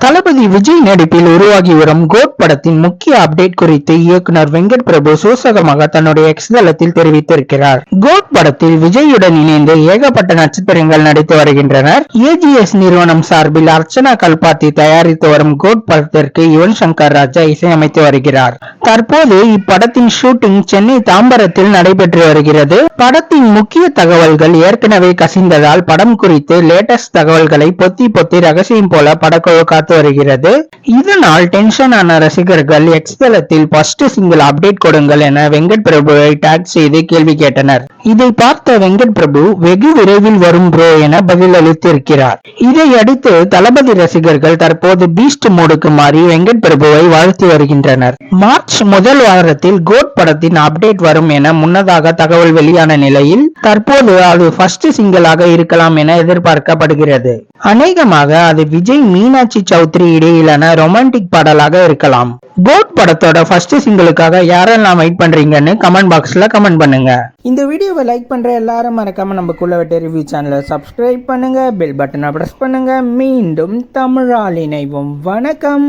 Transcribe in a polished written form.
தளபதி விஜய் நடிப்பில் உருவாகி வரும் கோட் படத்தின் முக்கிய அப்டேட் குறித்து இயக்குனர் வெங்கட் பிரபு சூசகமாக தன்னுடைய எக்ஸ் தளத்தில் தெரிவித்திருக்கிறார். கோட் படத்தில் விஜயுடன் இணைந்து ஏகப்பட்ட நட்சத்திரங்கள் நடித்து வருகின்றனர். ஏஜிஎஸ் நிறுவனம் சார்பில் அர்ச்சனா கல்பாத்தி தயாரித்து வரும் கோட் படத்திற்கு யுவன் சங்கர் ராஜா இசையமைத்து வருகிறார். தற்போது இப்படத்தின் ஷூட்டிங் சென்னை தாம்பரத்தில் நடைபெற்று வருகிறது. படத்தின் முக்கிய தகவல்கள் ஏற்கனவே கசிந்ததால் படம் குறித்து லேட்டஸ்ட் தகவல்களை பொத்தி ரகசியம் போல படக்குழு காத்து வருகிறது. இதனால் டென்ஷன் ஆன ரசிகர்கள் எக்ஸ் தளத்தில் ஃபர்ஸ்ட் சிங்கிள் அப்டேட் கொடுங்கள் என வெங்கட் பிரபுவை டாக் செய்து கேள்வி கேட்டனர். இதை பார்த்த வெங்கட் பிரபு வெகு விரைவில் வரும் ப்ரோ என பதில் அளித்திருக்கிறார். இதையடுத்து தளபதி ரசிகர்கள் தற்போது பீஸ்ட் மோடுக்கு மாறி வெங்கட் பிரபுவை வாழ்த்து வருகின்றனர். மார்ச் முதல் வாரத்தில் கோட் படத்தின் அப்டேட் வரும் என முன்னதாக தகவல் வெளியான நிலையில் தற்போது அது ஃபர்ஸ்ட் சிங்கிளாக இருக்கலாம் என எதிர்பார்க்கப்படுகிறது. அநேகமாக அது விஜய் மீனாட்சி சௌத்ரி இடையிலான ரொமான்டிக் பாடலாக இருக்கலாம். கோட் படத்தோட ஃபர்ஸ்ட் சிங்கிளுக்காக யாரெல்லாம் வெயிட் பண்றீங்கன்னு கமெண்ட் பாக்ஸ்ல கமெண்ட் பண்ணுங்க. இந்த வீடியோவை லைக் பண்ற எல்லாரும் மறக்காம நம்ம குள்ளவெட்ட ரிவ்யூ சேனலை சப்ஸ்கிரைப் பண்ணுங்க, பெல் பட்டனை பிரஸ் பண்ணுங்க. மீண்டும் தமிழால் இணைவோம். வணக்கம்.